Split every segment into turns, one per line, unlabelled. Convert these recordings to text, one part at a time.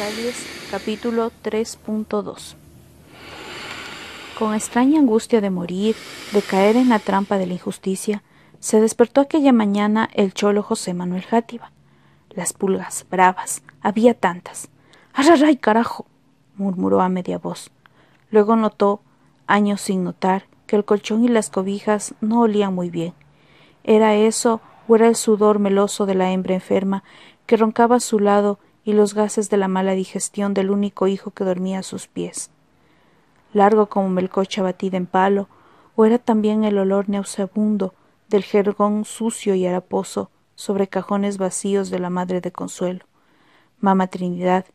Calles, capítulo 3.2. Con extraña angustia de morir, de caer en la trampa de la injusticia, se despertó aquella mañana el cholo José Manuel Játiva. Las pulgas, bravas, había tantas. ¡Arraray, carajo!, murmuró a media voz. Luego notó, años sin notar, que el colchón y las cobijas no olían muy bien. ¿Era eso o era el sudor meloso de la hembra enferma que roncaba a su lado y los gases de la mala digestión del único hijo que dormía a sus pies? Largo como melcocha batida en palo, o era también el olor nauseabundo del jergón sucio y haraposo sobre cajones vacíos de la madre de Consuelo. Mamá Trinidad,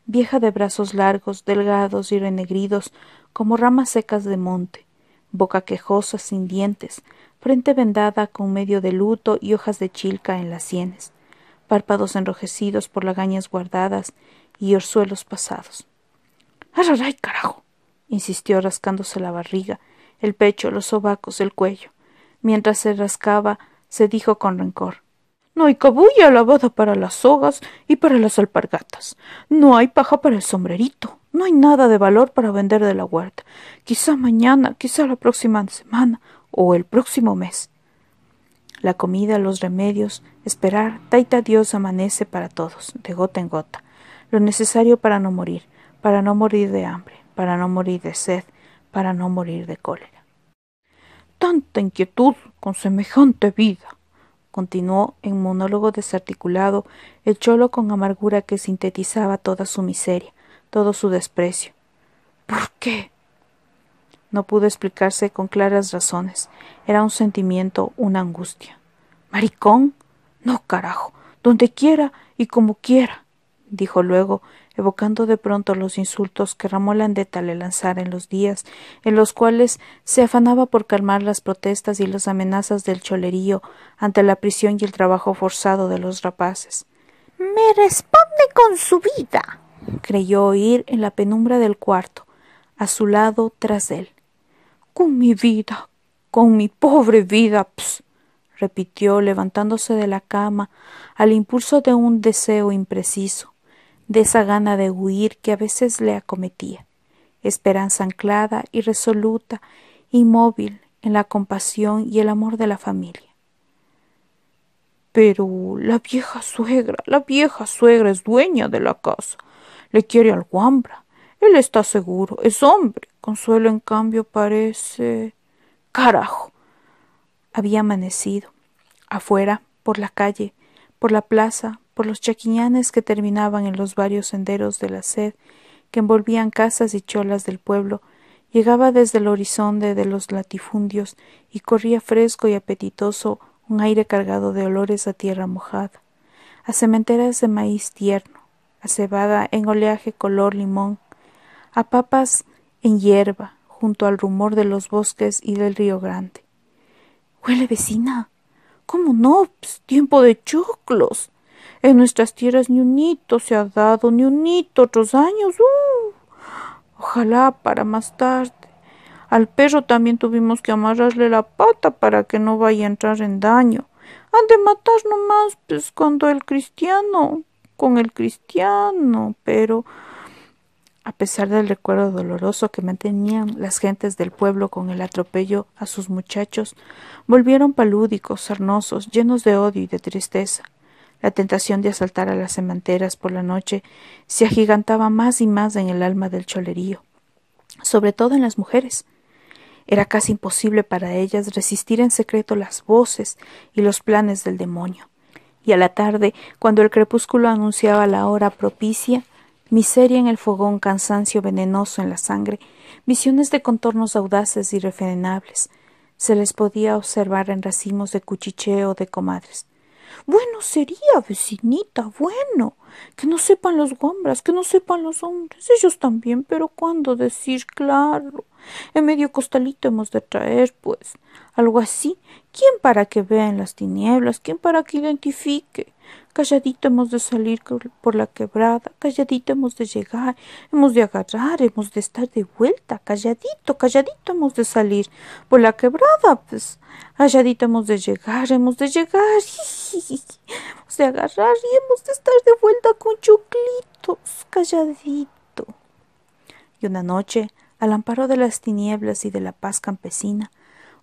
vieja de brazos largos, delgados y renegridos como ramas secas de monte, boca quejosa sin dientes, frente vendada con medio de luto y hojas de chilca en las sienes, párpados enrojecidos por lagañas guardadas y orzuelos pasados. ¡Arraray, carajo!, insistió rascándose la barriga, el pecho, los sobacos, el cuello. Mientras se rascaba, se dijo con rencor: «No hay cabulla lavada para las sogas y para las alpargatas. No hay paja para el sombrerito. No hay nada de valor para vender de la huerta. Quizá mañana, quizá la próxima semana o el próximo mes». La comida, los remedios, esperar, taita Dios amanece para todos, de gota en gota. Lo necesario para no morir de hambre, para no morir de sed, para no morir de cólera. «Tanta inquietud con semejante vida», continuó en monólogo desarticulado el cholo con amargura que sintetizaba toda su miseria, todo su desprecio. «¿Por qué?». No pudo explicarse con claras razones. Era un sentimiento, una angustia. «¿Maricón? No, carajo, donde quiera y como quiera», dijo luego, evocando de pronto los insultos que Ramón Landeta le lanzara en los días en los cuales se afanaba por calmar las protestas y las amenazas del cholerío ante la prisión y el trabajo forzado de los rapaces. «Me responde con su vida», creyó oír en la penumbra del cuarto, a su lado tras él. «Con mi vida, con mi pobre vida, ps», repitió levantándose de la cama al impulso de un deseo impreciso, de esa gana de huir que a veces le acometía, esperanza anclada y resoluta, inmóvil en la compasión y el amor de la familia. «Pero la vieja suegra es dueña de la casa. Le quiere al guambra. Él está seguro, es hombre. Consuelo, en cambio, parece... ¡Carajo!». Había amanecido. Afuera, por la calle, por la plaza, por los chaquiñanes que terminaban en los varios senderos de la sed que envolvían casas y cholas del pueblo, llegaba desde el horizonte de los latifundios y corría fresco y apetitoso un aire cargado de olores a tierra mojada, a sementeras de maíz tierno, a cebada en oleaje color limón, a papas en hierba, junto al rumor de los bosques y del río Grande. «Huele, vecina». «¿Cómo no? Pss, tiempo de choclos. En nuestras tierras ni un hito se ha dado, ni un hito otros años. Ojalá para más tarde. Al perro también tuvimos que amarrarle la pata para que no vaya a entrar en daño. Han de matar nomás, pues, con el cristiano, pero...». A pesar del recuerdo doloroso que mantenían las gentes del pueblo con el atropello a sus muchachos, volvieron palúdicos, sarnosos, llenos de odio y de tristeza. La tentación de asaltar a las sementeras por la noche se agigantaba más y más en el alma del cholerío, sobre todo en las mujeres. Era casi imposible para ellas resistir en secreto las voces y los planes del demonio. Y a la tarde, cuando el crepúsculo anunciaba la hora propicia, miseria en el fogón, cansancio venenoso en la sangre, visiones de contornos audaces y irrefrenables, se les podía observar en racimos de cuchicheo de comadres. «Bueno sería, vecinita, bueno, que no sepan los guambras, que no sepan los hombres, ellos también, pero ¿cuándo decir? Claro, en medio costalito hemos de traer, pues, algo así. ¿Quién para que vea en las tinieblas? ¿Quién para que identifique? Calladito hemos de salir por la quebrada, calladito hemos de llegar, hemos de agarrar, hemos de estar de vuelta, calladito, calladito hemos de salir por la quebrada, pues, calladito hemos de llegar, hemos de agarrar y hemos de estar de vuelta con choclitos, calladito. Y una noche, al amparo de las tinieblas y de la paz campesina,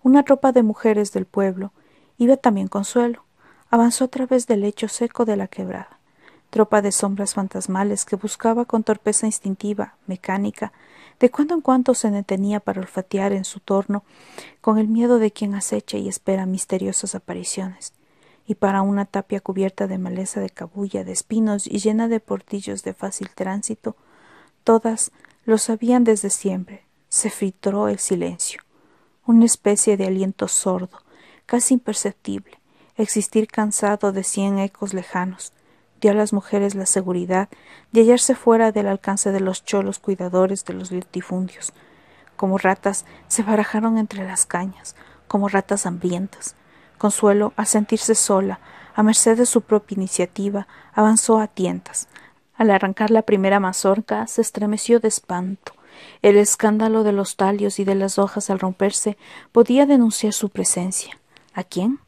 una tropa de mujeres del pueblo, iba también Consuelo, avanzó a través del lecho seco de la quebrada, tropa de sombras fantasmales que buscaba con torpeza instintiva, mecánica, de cuando en cuando se detenía para olfatear en su torno, con el miedo de quien acecha y espera misteriosas apariciones, y para una tapia cubierta de maleza de cabuya, de espinos y llena de portillos de fácil tránsito, todas lo sabían desde siempre. Se filtró el silencio, una especie de aliento sordo, casi imperceptible, existir cansado de 100 ecos lejanos, dio a las mujeres la seguridad de hallarse fuera del alcance de los cholos cuidadores de los latifundios. Como ratas se barajaron entre las cañas, como ratas hambrientas. Consuelo, al sentirse sola, a merced de su propia iniciativa, avanzó a tientas. Al arrancar la primera mazorca, se estremeció de espanto. El escándalo de los talios y de las hojas al romperse podía denunciar su presencia. ¿A quién?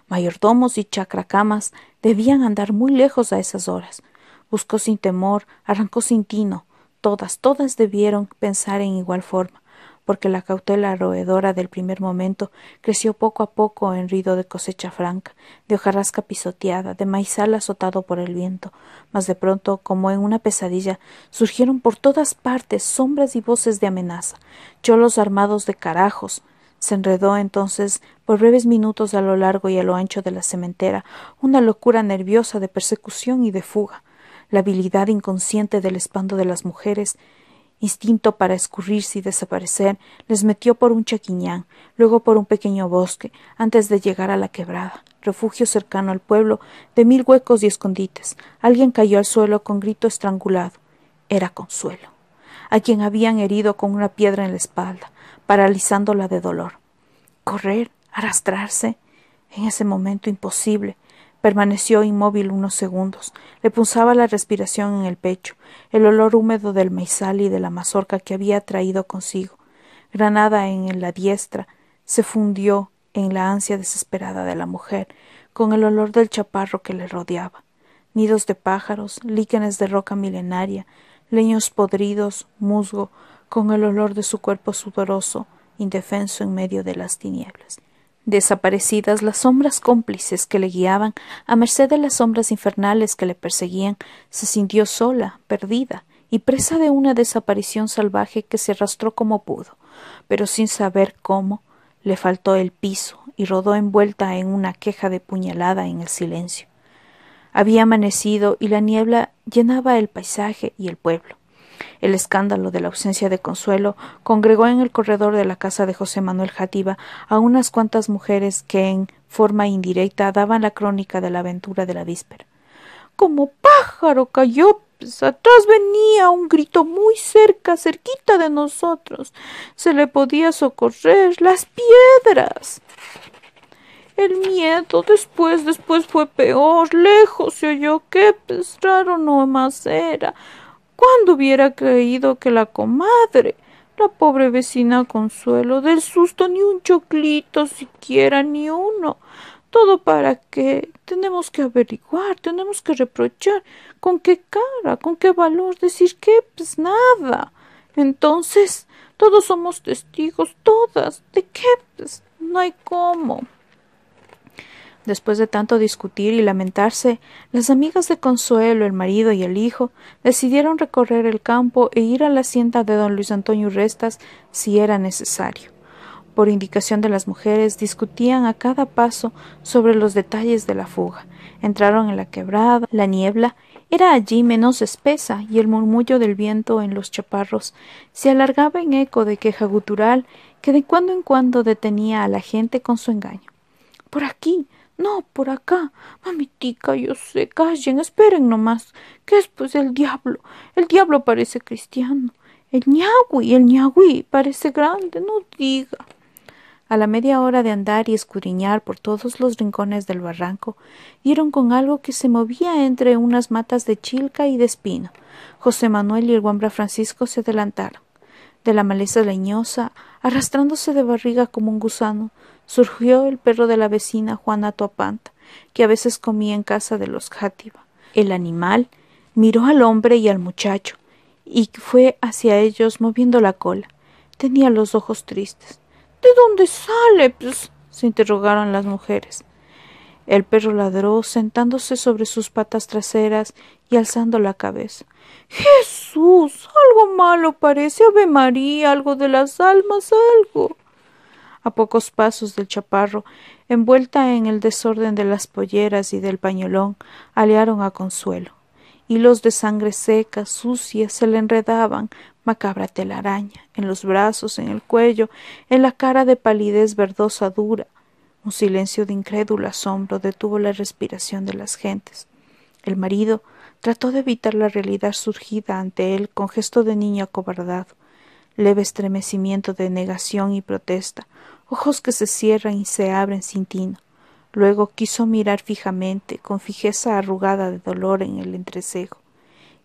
Mayordomos y chacracamas debían andar muy lejos a esas horas. Buscó sin temor, arrancó sin tino. Todas debieron pensar en igual forma, porque la cautela roedora del primer momento creció poco a poco en ruido de cosecha franca, de hojarasca pisoteada, de maizal azotado por el viento, mas de pronto, como en una pesadilla, surgieron por todas partes sombras y voces de amenaza, cholos armados de carajos. Se enredó entonces por breves minutos a lo largo y a lo ancho de la sementera una locura nerviosa de persecución y de fuga. La habilidad inconsciente del espanto de las mujeres, instinto para escurrirse y desaparecer, les metió por un chaquiñán, luego por un pequeño bosque, antes de llegar a la quebrada, refugio cercano al pueblo de 1000 huecos y escondites. Alguien cayó al suelo con grito estrangulado. Era Consuelo, a quien habían herido con una piedra en la espalda, paralizándola de dolor. Correr, arrastrarse, en ese momento imposible. Permaneció inmóvil unos segundos. Le punzaba la respiración en el pecho, el olor húmedo del maizal y de la mazorca que había traído consigo. Granada en la diestra, se fundió en la ansia desesperada de la mujer, con el olor del chaparro que le rodeaba. Nidos de pájaros, líquenes de roca milenaria, leños podridos, musgo, con el olor de su cuerpo sudoroso, indefenso en medio de las tinieblas. Desaparecidas las sombras cómplices que le guiaban, a merced de las sombras infernales que le perseguían, se sintió sola, perdida, y presa de una desaparición salvaje que se arrastró como pudo, pero sin saber cómo. Le faltó el piso y rodó envuelta en una queja de puñalada en el silencio. Había amanecido y la niebla llenaba el paisaje y el pueblo. El escándalo de la ausencia de Consuelo congregó en el corredor de la casa de José Manuel Játiva a unas cuantas mujeres que en forma indirecta daban la crónica de la aventura de la víspera. Como pájaro cayó, pues atrás venía un grito muy cerquita de nosotros. Se le podía socorrer las piedras. El miedo después fue peor, lejos se oyó que pues raro no más era. ¿Cuándo hubiera creído que la comadre, la pobre vecina Consuelo, del susto ni un choclito siquiera, ni uno? ¿Todo para qué? Tenemos que averiguar, tenemos que reprochar. ¿Con qué cara? ¿Con qué valor? ¿Decir qué? Pues nada. Entonces, todos somos testigos, todas. ¿De qué? Pues no hay cómo. Después de tanto discutir y lamentarse, las amigas de Consuelo, el marido y el hijo, decidieron recorrer el campo e ir a la hacienda de don Luis Antonio Restas si era necesario. Por indicación de las mujeres, discutían a cada paso sobre los detalles de la fuga. Entraron en la quebrada, la niebla era allí menos espesa y el murmullo del viento en los chaparros se alargaba en eco de queja gutural que de cuando en cuando detenía a la gente con su engaño. «Por aquí, no, por acá. Mamitica, yo sé, callen, esperen nomás. ¿Qué es pues el diablo? El diablo parece cristiano. El ñagüi parece grande, no diga». A la media hora de andar y escudriñar por todos los rincones del barranco, dieron con algo que se movía entre unas matas de chilca y de espino. José Manuel y el Guambra Francisco se adelantaron. De la maleza leñosa, arrastrándose de barriga como un gusano, surgió el perro de la vecina Juana Tuapanta, que a veces comía en casa de los Játiva. El animal miró al hombre y al muchacho, y fue hacia ellos moviendo la cola. Tenía los ojos tristes. —¿De dónde sale? Se interrogaron las mujeres. El perro ladró, sentándose sobre sus patas traseras y alzando la cabeza. —¡Jesús! Algo malo parece. Ave María, algo de las almas, algo. A pocos pasos del chaparro, envuelta en el desorden de las polleras y del pañolón, alearon a Consuelo. Hilos de sangre seca, sucia, se le enredaban, macabra telaraña, en los brazos, en el cuello, en la cara de palidez verdosa dura. Un silencio de incrédulo asombro detuvo la respiración de las gentes. El marido trató de evitar la realidad surgida ante él con gesto de niño acobardado, leve estremecimiento de negación y protesta, ojos que se cierran y se abren sin tino. Luego quiso mirar fijamente, con fijeza arrugada de dolor en el entrecejo.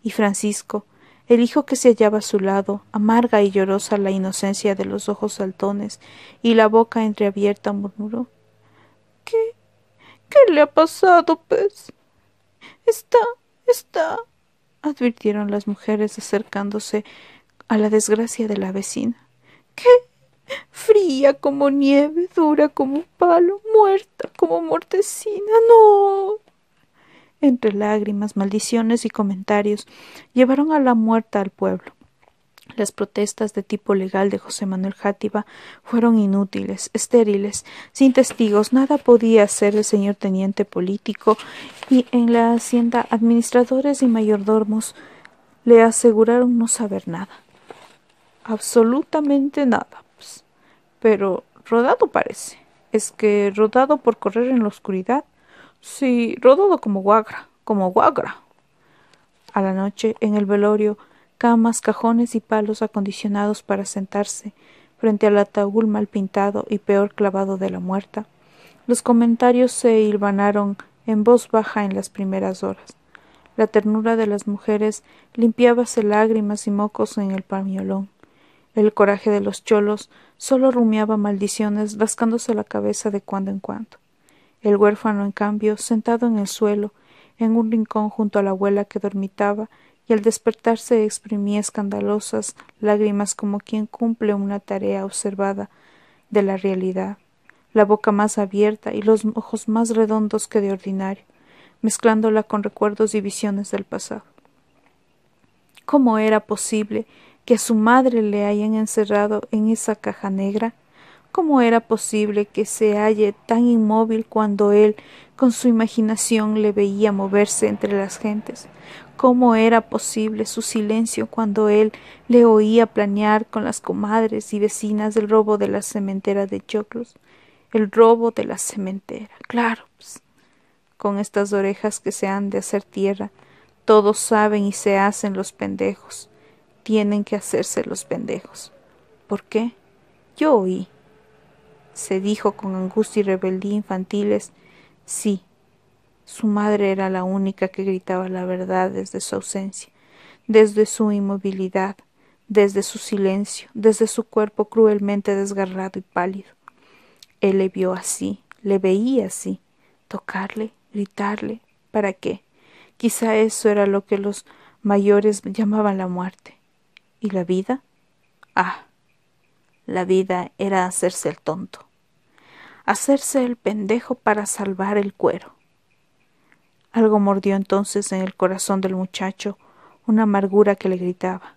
Y Francisco, el hijo que se hallaba a su lado, amarga y llorosa la inocencia de los ojos saltones y la boca entreabierta, murmuró: ¿Qué le ha pasado, pez? Está, advirtieron las mujeres acercándose a la desgracia de la vecina. ¿Qué? Fría como nieve, dura como un palo, muerta como mortecina. ¡No! Entre lágrimas, maldiciones y comentarios, llevaron a la muerta al pueblo. Las protestas de tipo legal de José Manuel Játiva fueron inútiles, estériles, sin testigos. Nada podía hacer el señor teniente político, y en la hacienda administradores y mayordomos le aseguraron no saber nada. Absolutamente nada. Pero rodado parece. ¿Es que rodado por correr en la oscuridad? Sí, rodado como guagra, como guagra. A la noche, en el velorio, camas, cajones y palos acondicionados para sentarse frente al ataúd mal pintado y peor clavado de la muerta. Los comentarios se hilvanaron en voz baja en las primeras horas. La ternura de las mujeres limpiábase lágrimas y mocos en el pañolón. El coraje de los cholos solo rumiaba maldiciones, rascándose la cabeza de cuando en cuando. El huérfano, en cambio, sentado en el suelo, en un rincón junto a la abuela que dormitaba, y al despertarse exprimía escandalosas lágrimas como quien cumple una tarea observada de la realidad, la boca más abierta y los ojos más redondos que de ordinario, mezclándola con recuerdos y visiones del pasado. ¿Cómo era posible que a su madre le hayan encerrado en esa caja negra? ¿Cómo era posible que se halle tan inmóvil cuando él, con su imaginación, le veía moverse entre las gentes? ¿Cómo era posible su silencio cuando él le oía planear con las comadres y vecinas el robo de la cementera de Choclos? El robo de la cementera, claro, con estas orejas que se han de hacer tierra, todos saben y se hacen los pendejos. Tienen que hacerse los pendejos. ¿Por qué? Yo oí. Se dijo con angustia y rebeldía infantiles. Sí, su madre era la única que gritaba la verdad desde su ausencia, desde su inmovilidad, desde su silencio, desde su cuerpo cruelmente desgarrado y pálido. Él le vio así, le veía así. Tocarle, gritarle, ¿para qué? Quizá eso era lo que los mayores llamaban la muerte. ¿Y la vida? Ah, la vida era hacerse el tonto, hacerse el pendejo para salvar el cuero. Algo mordió entonces en el corazón del muchacho, una amargura que le gritaba: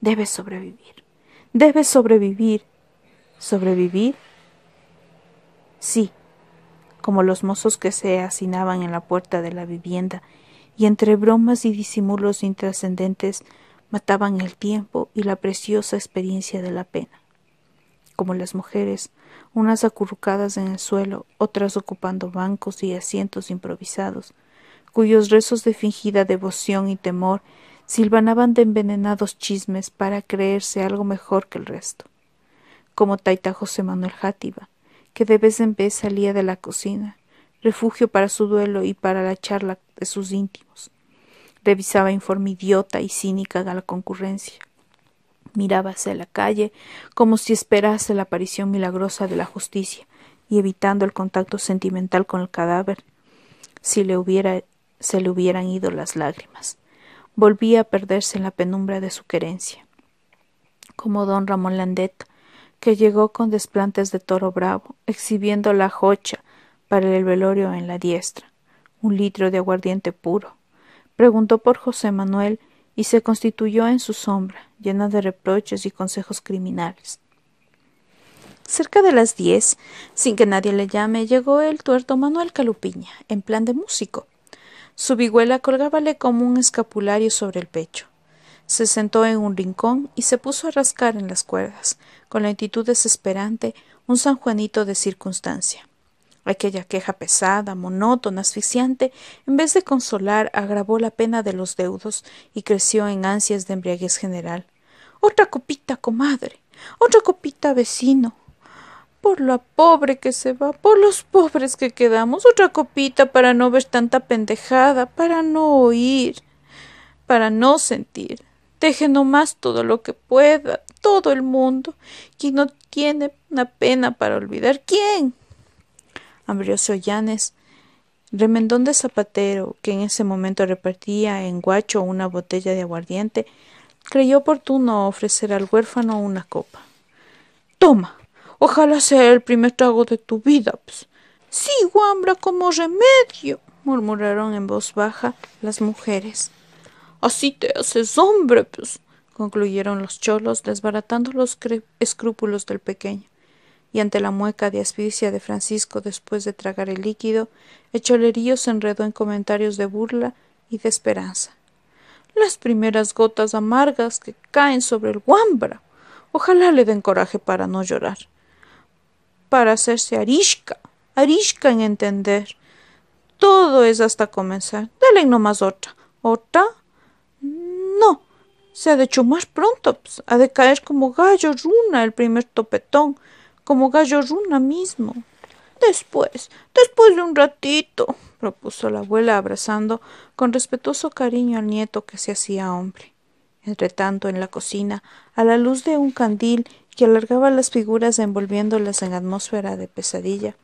debes sobrevivir, debes sobrevivir. ¿Sobrevivir? Sí, como los mozos que se hacinaban en la puerta de la vivienda y entre bromas y disimulos intrascendentes mataban el tiempo y la preciosa experiencia de la pena. Como las mujeres, unas acurrucadas en el suelo, otras ocupando bancos y asientos improvisados, cuyos rezos de fingida devoción y temor silvanaban de envenenados chismes para creerse algo mejor que el resto. Como Taita José Manuel Játiva, que de vez en vez salía de la cocina, refugio para su duelo y para la charla de sus íntimos. Revisaba en forma idiota y cínica a la concurrencia. Miraba hacia la calle como si esperase la aparición milagrosa de la justicia y evitando el contacto sentimental con el cadáver, se le hubieran ido las lágrimas. Volvía a perderse en la penumbra de su querencia, como don Ramón Landet, que llegó con desplantes de toro bravo, exhibiendo la jocha para el velorio en la diestra, 1 litro de aguardiente puro. Preguntó por José Manuel y se constituyó en su sombra, llena de reproches y consejos criminales. Cerca de las 10, sin que nadie le llame, llegó el tuerto Manuel Calupiña, en plan de músico. Su vihuela colgábale como un escapulario sobre el pecho. Se sentó en un rincón y se puso a rascar en las cuerdas, con lentitud desesperante, un San Juanito de circunstancia. Aquella queja pesada, monótona, asfixiante, en vez de consolar, agravó la pena de los deudos y creció en ansias de embriaguez general. «Otra copita, comadre. Otra copita, vecino. Por la pobre que se va, por los pobres que quedamos. Otra copita para no ver tanta pendejada, para no oír, para no sentir. Deje nomás todo lo que pueda, todo el mundo. ¿Quién no tiene una pena para olvidar? ¿Quién?» Ambrosio Llanes, remendón de zapatero, que en ese momento repartía en Guacho una botella de aguardiente, creyó oportuno ofrecer al huérfano una copa. «Toma, ojalá sea el primer trago de tu vida, pues». «Sí, guambra, como remedio», murmuraron en voz baja las mujeres. «Así te haces hombre, pues», concluyeron los cholos, desbaratando los escrúpulos del pequeño. Y ante la mueca de asfixia de Francisco después de tragar el líquido, el cholerío se enredó en comentarios de burla y de esperanza. «Las primeras gotas amargas que caen sobre el guambra. Ojalá le den coraje para no llorar, para hacerse arisca en entender. Todo es hasta comenzar. Dale nomás otra. ¿Otra? No. Se ha de chumar pronto, pues. Ha de caer como gallo runa el primer topetón, como gallo runa mismo. Después de un ratito», propuso la abuela, abrazando con respetuoso cariño al nieto que se hacía hombre. Entretanto, en la cocina, a la luz de un candil que alargaba las figuras envolviéndolas en atmósfera de pesadilla,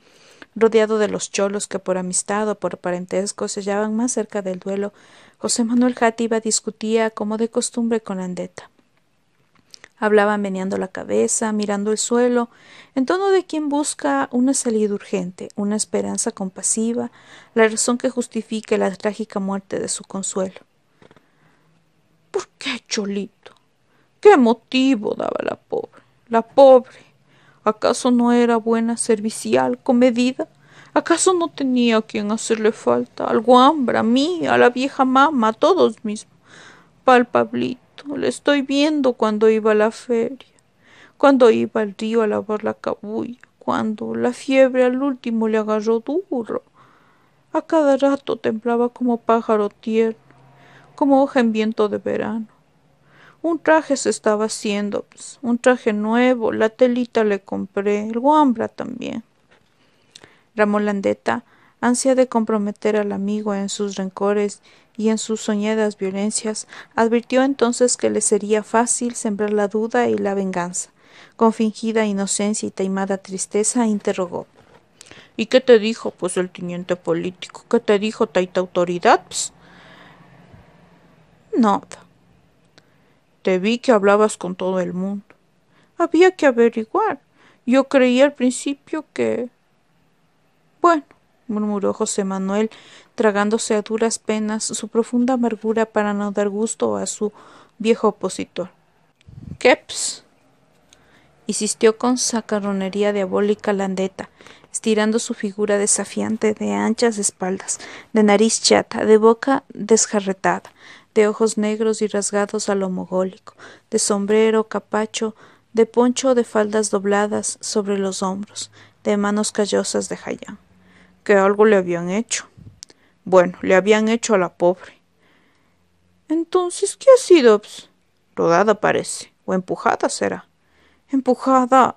rodeado de los cholos que por amistad o por parentesco se hallaban más cerca del duelo, José Manuel Játiva discutía, como de costumbre, con Landeta. Hablaba meneando la cabeza, mirando el suelo, en tono de quien busca una salida urgente, una esperanza compasiva, la razón que justifique la trágica muerte de su consuelo. «¿Por qué, Cholito? ¿Qué motivo daba la pobre? La pobre. ¿Acaso no era buena, servicial, comedida? ¿Acaso no tenía a quien hacerle falta? Al guambra, a mí, a la vieja mama, a todos mismos. Pal Pablito, le estoy viendo cuando iba a la feria, cuando iba al río a lavar la cabulla, cuando la fiebre al último le agarró duro. A cada rato temblaba como pájaro tierno, como hoja en viento de verano. Un traje se estaba haciendo, pues, un traje nuevo, la telita le compré, el guambra también». Ramón Landeta, ansia de comprometer al amigo en sus rencores y en sus soñadas violencias, advirtió entonces que le sería fácil sembrar la duda y la venganza. Con fingida inocencia y taimada tristeza interrogó: «¿Y qué te dijo, pues, el teniente político? ¿Qué te dijo, taita autoridad, pues?» «Nada. Te vi que hablabas con todo el mundo. Había que averiguar. Yo creí al principio que...» «Bueno», murmuró José Manuel, tragándose a duras penas su profunda amargura para no dar gusto a su viejo opositor. «¿Qué, ps?», insistió con sacarronería diabólica Landeta, estirando su figura desafiante de anchas espaldas, de nariz chata, de boca desjarretada, de ojos negros y rasgados a lo mogólico, de sombrero, capacho, de poncho de faldas dobladas sobre los hombros, de manos callosas de jayán. «Que algo le habían hecho». «Bueno, le habían hecho a la pobre». «Entonces, ¿qué ha sido, ps?». «Rodada parece, o empujada será». «Empujada».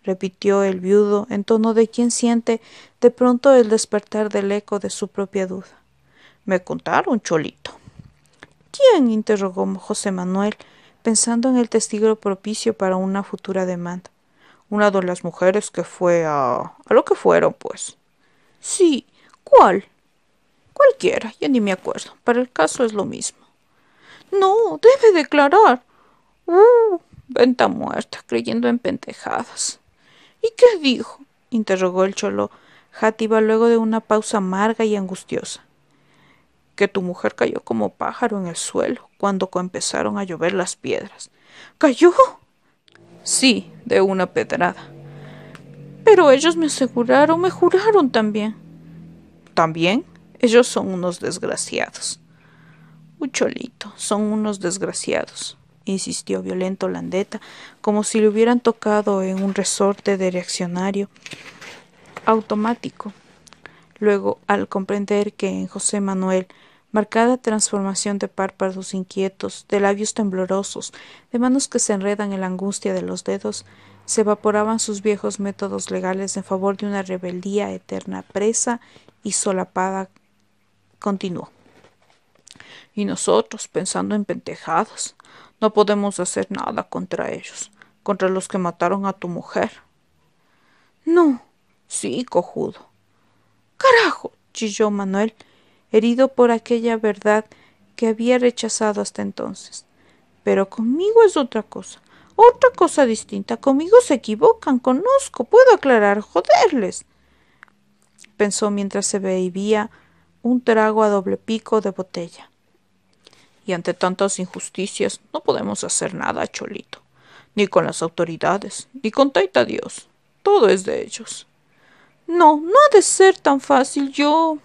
repitió el viudo en tono de quien siente de pronto el despertar del eco de su propia duda. Me contaron, Cholito. ¿Quién? Interrogó José Manuel, pensando en el testigo propicio para una futura demanda. Una de las mujeres que fue a lo que fueron, pues. Sí, ¿cuál? Cualquiera, ya ni me acuerdo. Para el caso es lo mismo. No, debe declarar. Venta muerta, creyendo en pendejadas. ¿Y qué dijo? Interrogó el cholo Játiva luego de una pausa amarga y angustiosa. Que tu mujer cayó como pájaro en el suelo cuando empezaron a llover las piedras. ¿Cayó? Sí, de una pedrada. Pero ellos me aseguraron, me juraron también. ¿También? Ellos son unos desgraciados. Cholito, son unos desgraciados, insistió violento Landeta, como si le hubieran tocado en un resorte de reaccionario automático. Luego, al comprender que en José Manuel, marcada transformación de párpados inquietos, de labios temblorosos, de manos que se enredan en la angustia de los dedos, se evaporaban sus viejos métodos legales en favor de una rebeldía eterna presa y solapada, continuó. Y nosotros, pensando en pendejadas, no podemos hacer nada contra ellos, contra los que mataron a tu mujer. No, sí, cojudo. Carajo, chilló Manuel, herido por aquella verdad que había rechazado hasta entonces. Pero conmigo es otra cosa distinta. Conmigo se equivocan, conozco, puedo aclarar, joderles. Pensó mientras se bebía un trago a doble pico de botella. Y ante tantas injusticias no podemos hacer nada, Cholito. Ni con las autoridades, ni con Taita Dios. Todo es de ellos. No, no ha de ser tan fácil. Yo...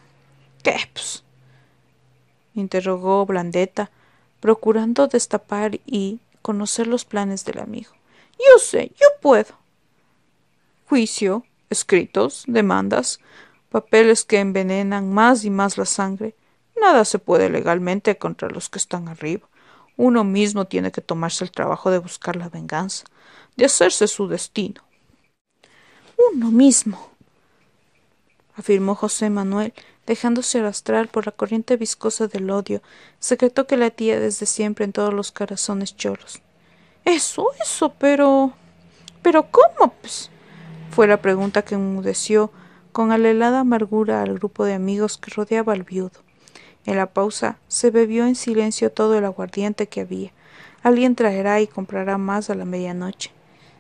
¿Qué, pues? Interrogó Blandeta, procurando destapar y conocer los planes del amigo. Yo sé, yo puedo. Juicio, escritos, demandas, papeles que envenenan más y más la sangre. Nada se puede legalmente contra los que están arriba. Uno mismo tiene que tomarse el trabajo de buscar la venganza, de hacerse su destino. Uno mismo, afirmó José Manuel, dejándose arrastrar por la corriente viscosa del odio, secreto que latía desde siempre en todos los corazones choros. Eso, pero... ¿Pero cómo, pues? Fue la pregunta que enmudeció con alelada amargura al grupo de amigos que rodeaba al viudo. En la pausa se bebió en silencio todo el aguardiente que había. Alguien traerá y comprará más a la medianoche.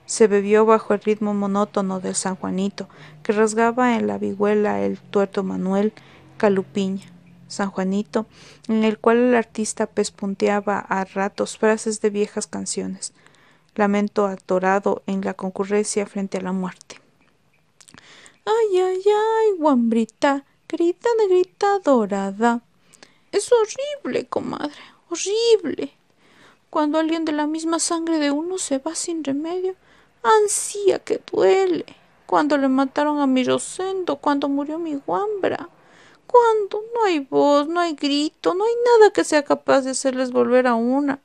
Se bebió bajo el ritmo monótono del San Juanito, que rasgaba en la vihuela el tuerto Manuel Calupiña. San Juanito, en el cual el artista pespunteaba a ratos frases de viejas canciones. Lamento atorado en la concurrencia frente a la muerte. Ay, ay, ay, guambrita, querida negrita dorada. Es horrible, comadre, horrible. Cuando alguien de la misma sangre de uno se va sin remedio, ansía que duele. Cuando le mataron a mi Rosendo, cuando murió mi guambra. Cuando no hay voz, no hay grito, no hay nada que sea capaz de hacerles volver a una.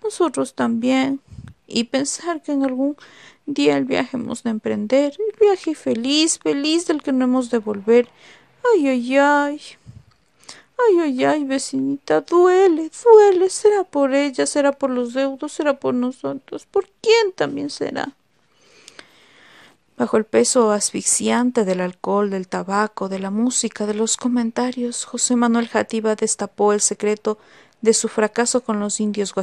Nosotros también. Y pensar que en algún día el viaje hemos de emprender, el viaje feliz, feliz del que no hemos de volver. Ay, ay, ay. Ay, ay, ay, vecinita, duele, duele. Será por ella, será por los deudos, será por nosotros. ¿Por quién también será? Bajo el peso asfixiante del alcohol, del tabaco, de la música, de los comentarios, José Manuel Játiva destapó el secreto de su fracaso con los indios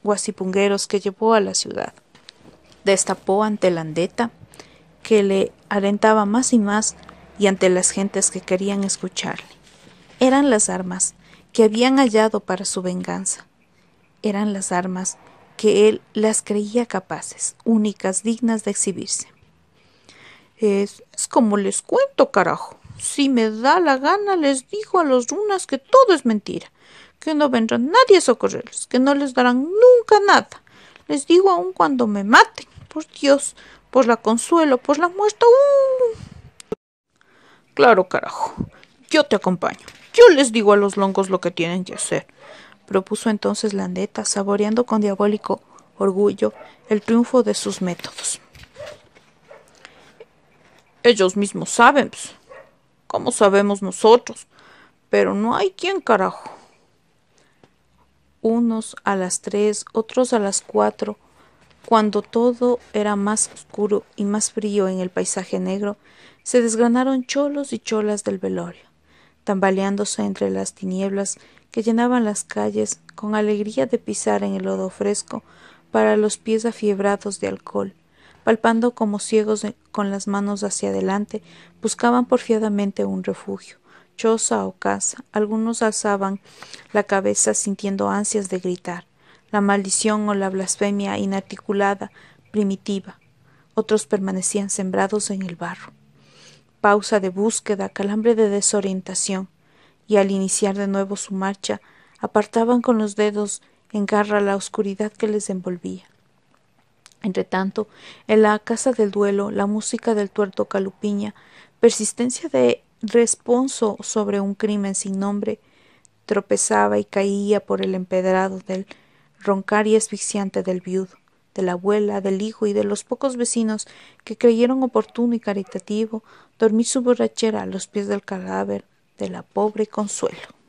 guasipungueros que llevó a la ciudad. Destapó ante Landeta, que le alentaba más y más, y ante las gentes que querían escucharle. Eran las armas que habían hallado para su venganza. Eran las armas que él las creía capaces, únicas, dignas de exhibirse. Es como les cuento, carajo. Si me da la gana, les digo a los runas que todo es mentira, que no vendrá nadie a socorrerles, que no les darán nunca nada. Les digo aun cuando me maten. Por Dios, por la Consuelo, por la muerta. Claro, carajo. Yo te acompaño. Yo les digo a los longos lo que tienen que hacer, propuso entonces Landeta, saboreando con diabólico orgullo el triunfo de sus métodos. Ellos mismos saben, pues. ¿Cómo sabemos nosotros? Pero no hay quien, carajo. Unos a las 3, otros a las 4, cuando todo era más oscuro y más frío en el paisaje negro, se desgranaron cholos y cholas del velorio, tambaleándose entre las tinieblas que llenaban las calles con alegría de pisar en el lodo fresco para los pies afiebrados de alcohol, palpando como ciegos con las manos hacia adelante, buscaban porfiadamente un refugio, choza o casa. Algunos alzaban la cabeza sintiendo ansias de gritar, la maldición o la blasfemia inarticulada, primitiva. Otros permanecían sembrados en el barro. Pausa de búsqueda, calambre de desorientación, y al iniciar de nuevo su marcha, apartaban con los dedos en garra la oscuridad que les envolvía. Entretanto, en la casa del duelo, la música del tuerto Calupiña, persistencia de responso sobre un crimen sin nombre, tropezaba y caía por el empedrado del roncar y asfixiante del viudo, de la abuela, del hijo y de los pocos vecinos que creyeron oportuno y caritativo dormir su borrachera a los pies del cadáver de la pobre Consuelo.